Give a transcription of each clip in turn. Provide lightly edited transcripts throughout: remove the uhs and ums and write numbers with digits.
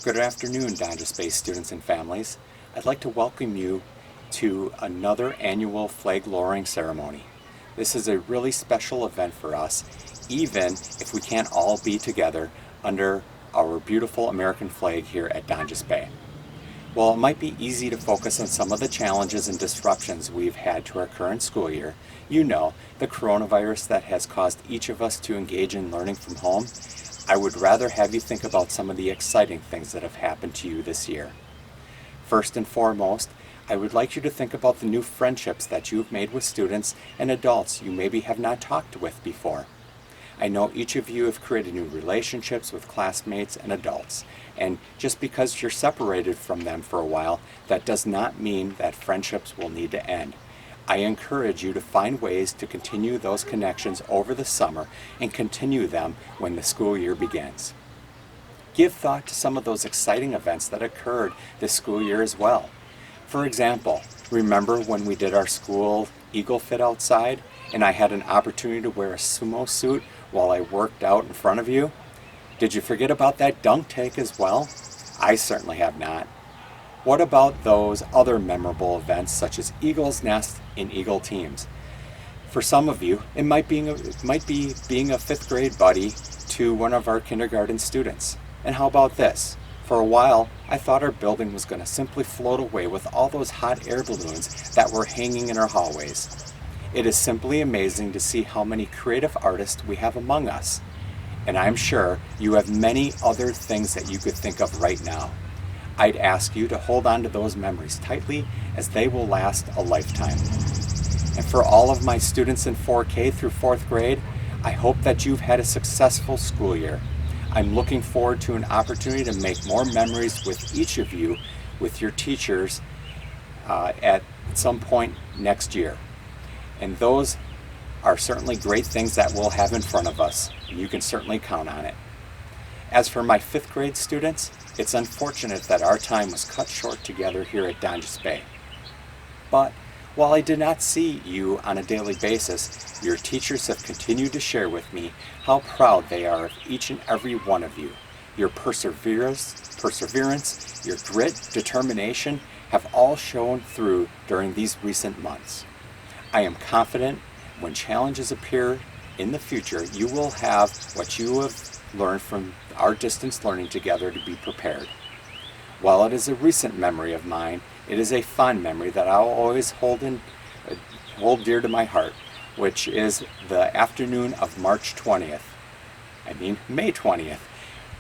Good afternoon, Donja Space students and families. I'd like to welcome you to another annual flag lowering ceremony. This is a really special event for us, even if we can't all be together under our beautiful American flag here at Donja Bay. While it might be easy to focus on some of the challenges and disruptions we've had to our current school year, you know, the coronavirus that has caused each of us to engage in learning from home, I would rather have you think about some of the exciting things that have happened to you this year. First and foremost, I would like you to think about the new friendships that you've made with students and adults you maybe have not talked with before. I know each of you have created new relationships with classmates and adults, and just because you're separated from them for a while, that does not mean that friendships will need to end. I encourage you to find ways to continue those connections over the summer and continue them when the school year begins. Give thought to some of those exciting events that occurred this school year as well. For example, remember when we did our school Eagle Fit outside and I had an opportunity to wear a sumo suit while I worked out in front of you? Did you forget about that dunk take as well? I certainly have not. What about those other memorable events such as Eagle's Nest in Eagle teams? For some of you, it might be being a fifth grade buddy to one of our kindergarten students. And how about this? For a while, I thought our building was going to simply float away with all those hot air balloons that were hanging in our hallways. It is simply amazing to see how many creative artists we have among us. And I'm sure you have many other things that you could think of right now. I'd ask you to hold on to those memories tightly as they will last a lifetime. And for all of my students in 4K through 4th grade, I hope that you've had a successful school year. I'm looking forward to an opportunity to make more memories with each of you, with your teachers, at some point next year. And those are certainly great things that we'll have in front of us. You can certainly count on it. As for my 5th grade students, it's unfortunate that our time was cut short together here at Donja Bay. But while I did not see you on a daily basis, your teachers have continued to share with me how proud they are of each and every one of you. Your perseverance, your grit, determination have all shown through during these recent months. I am confident when challenges appear in the future, you will have what you have learned from our distance learning together to be prepared. While it is a recent memory of mine, it is a fond memory that I'll always hold dear to my heart, which is the afternoon of May 20th,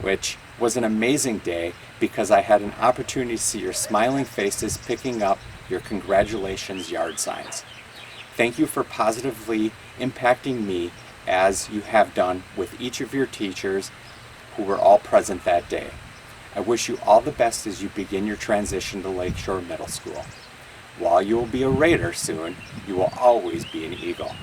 which was an amazing day because I had an opportunity to see your smiling faces picking up your congratulations yard signs. Thank you for positively impacting me as you have done with each of your teachers who were all present that day. I wish you all the best as you begin your transition to Lakeshore Middle School. While you will be a Raider soon, you will always be an Eagle.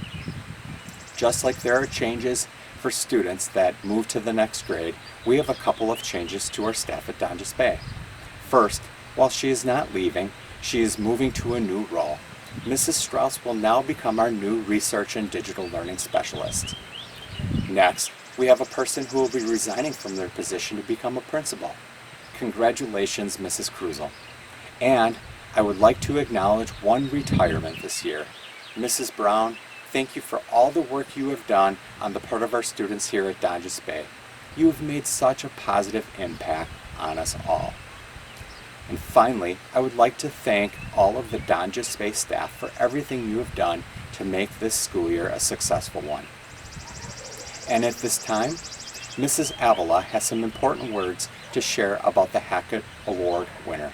Just like there are changes for students that move to the next grade, we have a couple of changes to our staff at Donja Bay. First, while she is not leaving, she is moving to a new role. Mrs. Strauss will now become our new Research and Digital Learning Specialist. Next, we have a person who will be resigning from their position to become a principal. Congratulations, Mrs. Krusel. And I would like to acknowledge one retirement this year. Mrs. Brown, thank you for all the work you have done on the part of our students here at Donja Bay. You have made such a positive impact on us all. And finally, I would like to thank all of the Donja Bay staff for everything you have done to make this school year a successful one. And at this time, Mrs. Avila has some important words to share about the Hackett Award winner.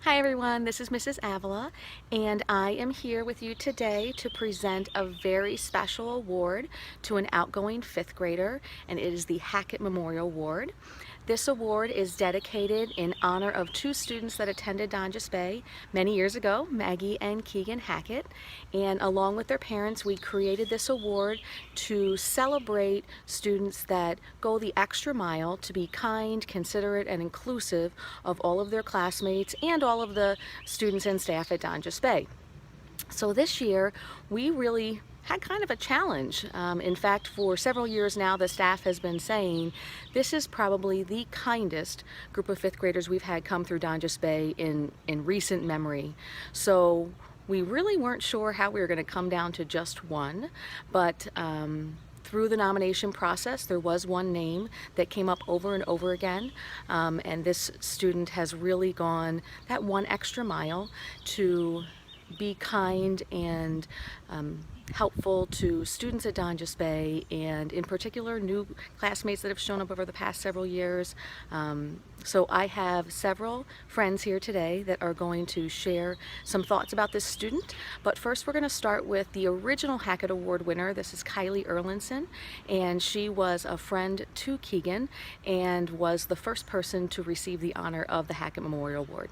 Hi everyone, this is Mrs. Avila, and I am here with you today to present a very special award to an outgoing 5th grader, and it is the Hackett Memorial Award. This award is dedicated in honor of 2 students that attended Donja Bay many years ago, Maggie and Keegan Hackett, and along with their parents we created this award to celebrate students that go the extra mile to be kind, considerate, and inclusive of all of their classmates and all of the students and staff at Donja Bay. So this year we really had kind of a challenge. In fact, for several years now, the staff has been saying this is probably the kindest group of fifth graders we've had come through Donjas Bay in recent memory. So we really weren't sure how we were going to come down to just one, but through the nomination process, there was one name that came up over and over again, and this student has really gone that one extra mile to be kind and helpful to students at Donjas Bay, and in particular new classmates that have shown up over the past several years. So I have several friends here today that are going to share some thoughts about this student. But first we're going to start with the original Hackett Award winner. This is Kylie Erlinson, and she was a friend to Keegan and was the first person to receive the honor of the Hackett Memorial Award.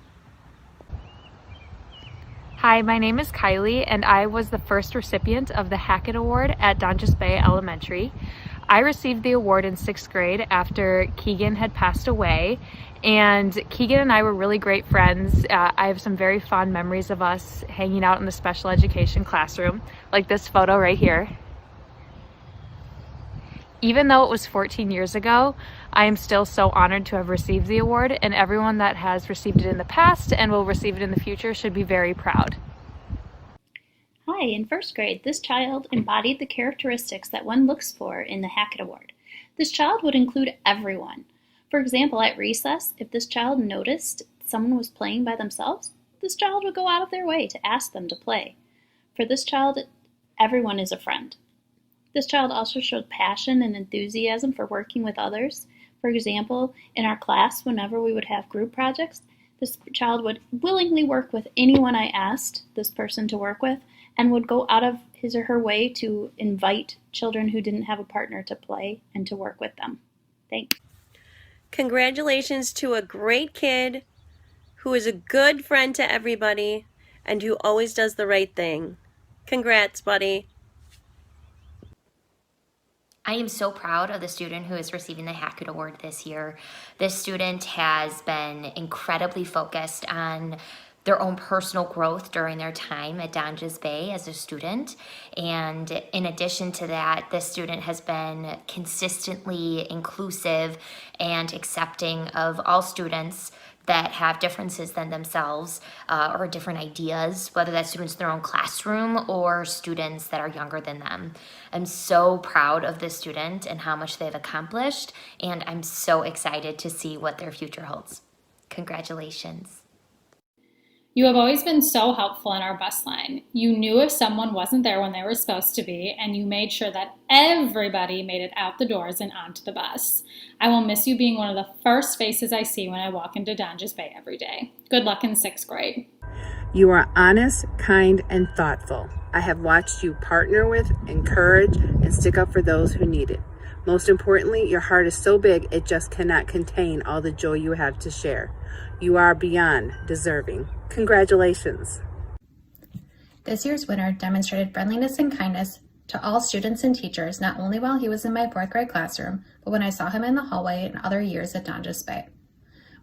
Hi, my name is Kylie, and I was the first recipient of the Hackett Award at Donjas Bay Elementary. I received the award in 6th grade after Keegan had passed away, and Keegan and I were really great friends. I have some very fond memories of us hanging out in the special education classroom, like this photo right here. Even though it was 14 years ago, I am still so honored to have received the award, and everyone that has received it in the past and will receive it in the future should be very proud. Hi, in 1st grade, this child embodied the characteristics that one looks for in the Hackett Award. This child would include everyone. For example, at recess, if this child noticed someone was playing by themselves, this child would go out of their way to ask them to play. For this child, everyone is a friend. This child also showed passion and enthusiasm for working with others. For example, in our class, whenever we would have group projects, this child would willingly work with anyone I asked this person to work with, and would go out of his or her way to invite children who didn't have a partner to play and to work with them. Thanks. Congratulations to a great kid who is a good friend to everybody and who always does the right thing. Congrats, buddy. I am so proud of the student who is receiving the Hackett Award this year. This student has been incredibly focused on their own personal growth during their time at Donjas Bay as a student. And in addition to that, this student has been consistently inclusive and accepting of all students that have differences than themselves or different ideas, whether that's students in their own classroom or students that are younger than them. I'm so proud of this student and how much they've accomplished, and I'm so excited to see what their future holds. Congratulations. You have always been so helpful in our bus line. You knew if someone wasn't there when they were supposed to be, and you made sure that everybody made it out the doors and onto the bus. I will miss you being one of the first faces I see when I walk into Donjas Bay every day. Good luck in 6th grade. You are honest, kind, and thoughtful. I have watched you partner with, encourage, and stick up for those who need it. Most importantly, your heart is so big it just cannot contain all the joy you have to share. You are beyond deserving. Congratulations. This year's winner demonstrated friendliness and kindness to all students and teachers, not only while he was in my 4th grade classroom, but when I saw him in the hallway and other years at Donjas Bay.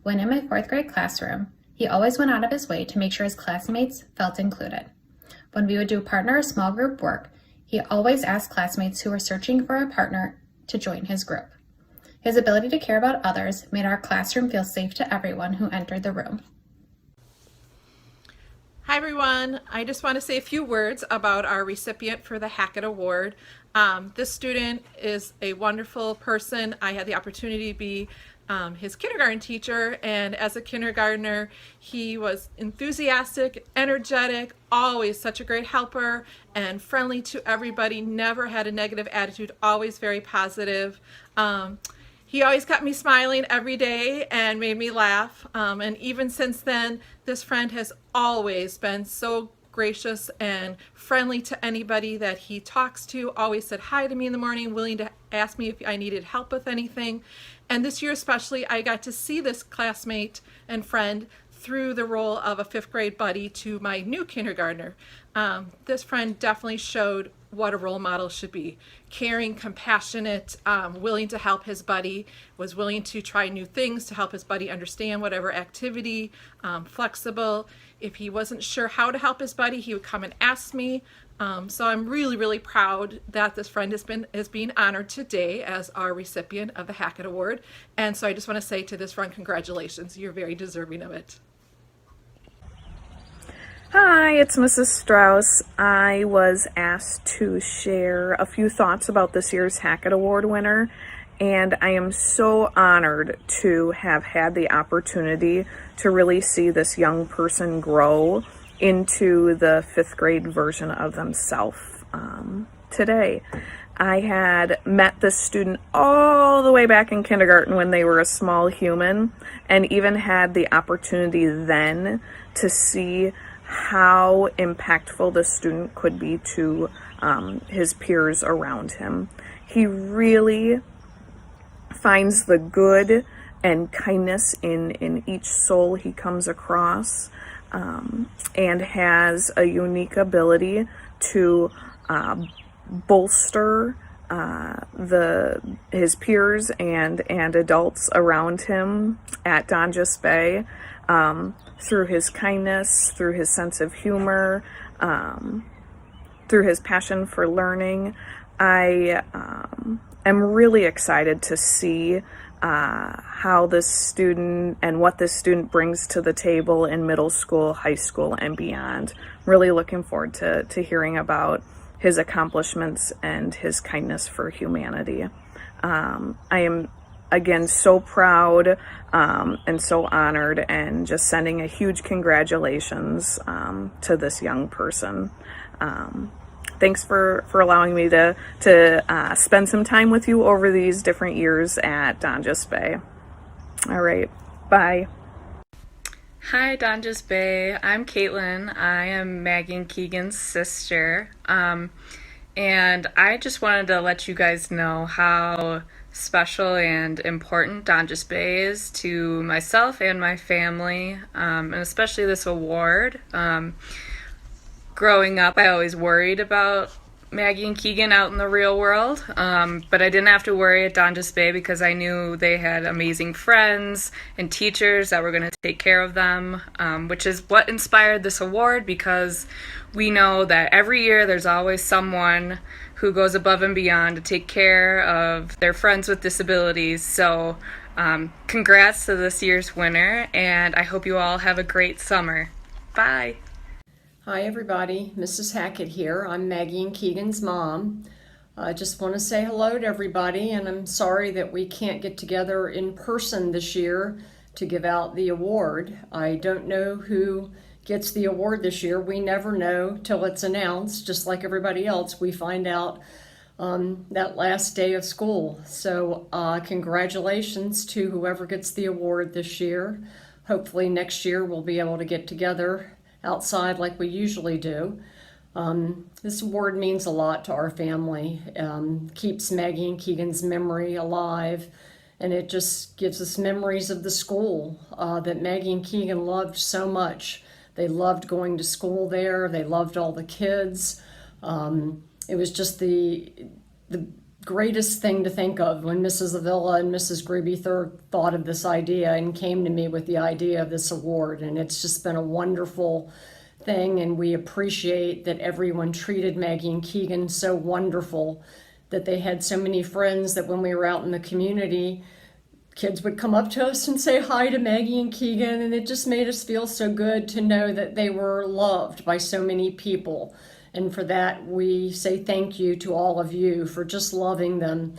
When in my 4th grade classroom, he always went out of his way to make sure his classmates felt included. When we would do partner or small group work, he always asked classmates who were searching for a partner to join his group. His ability to care about others made our classroom feel safe to everyone who entered the room. Hi everyone, I just want to say a few words about our recipient for the Hackett Award. This student is a wonderful person. I had the opportunity to be his kindergarten teacher, and as a kindergartner he was enthusiastic, energetic, always such a great helper and friendly to everybody, never had a negative attitude, always very positive. He always got me smiling every day and made me laugh. And even since then, this friend has always been so gracious and friendly to anybody that he talks to, always said hi to me in the morning, willing to ask me if I needed help with anything. And this year especially, I got to see this classmate and friend through the role of a 5th grade buddy to my new kindergartner. This friend definitely showed what a role model should be. Caring, compassionate, willing to help his buddy, was willing to try new things to help his buddy understand whatever activity, flexible. If he wasn't sure how to help his buddy, he would come and ask me. So I'm really, really proud that this friend is being honored today as our recipient of the Hackett Award. And so I just want to say to this friend, congratulations. You're very deserving of it. Hi, it's Mrs. Strauss. I was asked to share a few thoughts about this year's Hackett Award winner, and I am so honored to have had the opportunity to really see this young person grow into the 5th grade version of themselves today. I had met this student all the way back in kindergarten when they were a small human, and even had the opportunity then to see how impactful the student could be to his peers around him. He really finds the good and kindness in each soul he comes across, and has a unique ability to bolster his peers and adults around him at Donjas Bay, through his kindness, through his sense of humor, through his passion for learning. I am really excited to see how this student and what this student brings to the table in middle school, high school, and beyond. Really looking forward to hearing about his accomplishments and his kindness for humanity. I am, again, so proud and so honored, and just sending a huge congratulations to this young person. Thanks for allowing me to spend some time with you over these different years at Donjas Bay. All right, bye. Hi, Donjas Bay. I'm Caitlin. I am Maggie and Keegan's sister. And I just wanted to let you guys know how special and important Donjas Bay is to myself and my family, and especially this award. Growing up, I always worried about Maggie and Keegan out in the real world, but I didn't have to worry at Donjas Bay because I knew they had amazing friends and teachers that were going to take care of them, which is what inspired this award, because we know that every year there's always someone who goes above and beyond to take care of their friends with disabilities. So congrats to this year's winner, and I hope you all have a great summer. Bye. Hi everybody, Mrs. Hackett here. I'm Maggie and Keegan's mom. I just want to say hello to everybody, and I'm sorry that we can't get together in person this year to give out the award. I don't know who gets the award this year. We never know till it's announced. Just like everybody else, we find out that last day of school. So congratulations to whoever gets the award this year. Hopefully next year we'll be able to get together outside like we usually do. This award means a lot to our family, keeps Maggie and Keegan's memory alive, and it just gives us memories of the school that Maggie and Keegan loved so much. They loved going to school there. They loved all the kids. It was just the greatest thing to think of when Mrs. Avila and Mrs. Gruby thought of this idea and came to me with the idea of this award. And it's just been a wonderful thing, and we appreciate that everyone treated Maggie and Keegan so wonderful, that they had so many friends that when we were out in the community, kids would come up to us and say hi to Maggie and Keegan, and it just made us feel so good to know that they were loved by so many people. And for that, we say thank you to all of you for just loving them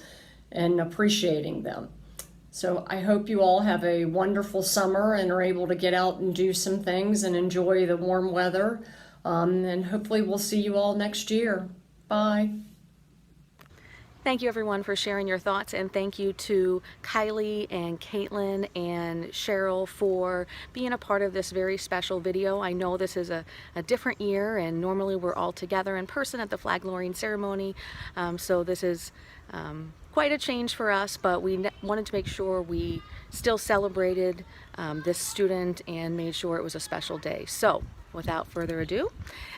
and appreciating them. So I hope you all have a wonderful summer and are able to get out and do some things and enjoy the warm weather. And hopefully we'll see you all next year. Bye. Thank you everyone for sharing your thoughts, and thank you to Kylie and Caitlin and Cheryl for being a part of this very special video. I know this is a different year, and normally we're all together in person at the flag lowering ceremony, so this is quite a change for us, but we wanted to make sure we still celebrated this student and made sure it was a special day. So Without further ado,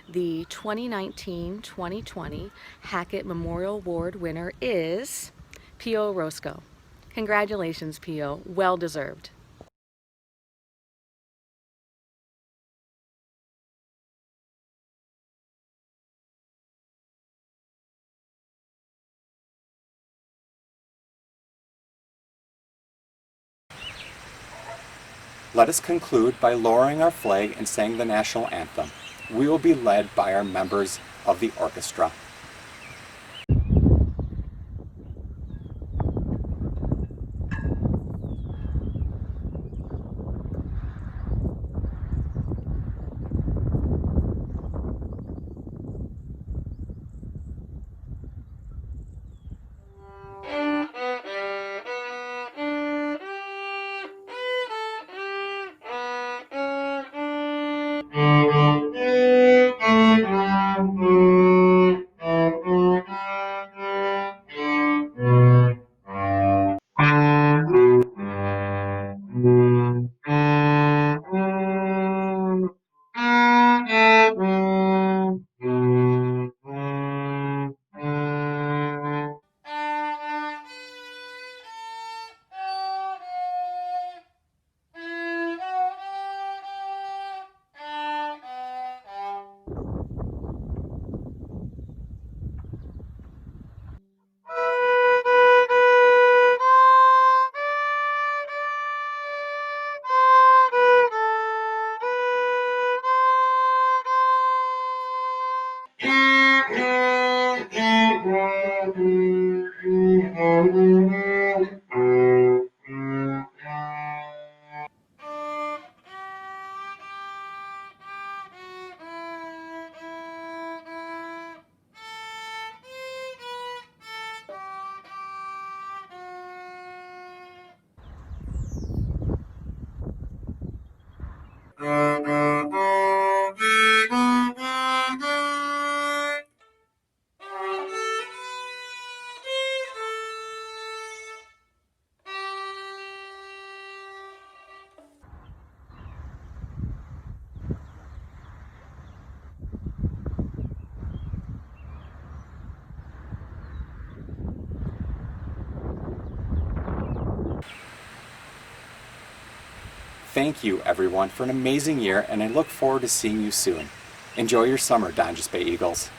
the 2019-2020 Hackett Memorial Award winner is Pio Roscoe. Congratulations, Pio. Well deserved. Let us conclude by lowering our flag and saying the national anthem. We will be led by our members of the orchestra. Thank you, everyone, for an amazing year, and I look forward to seeing you soon. Enjoy your summer, Donjas Bay Eagles.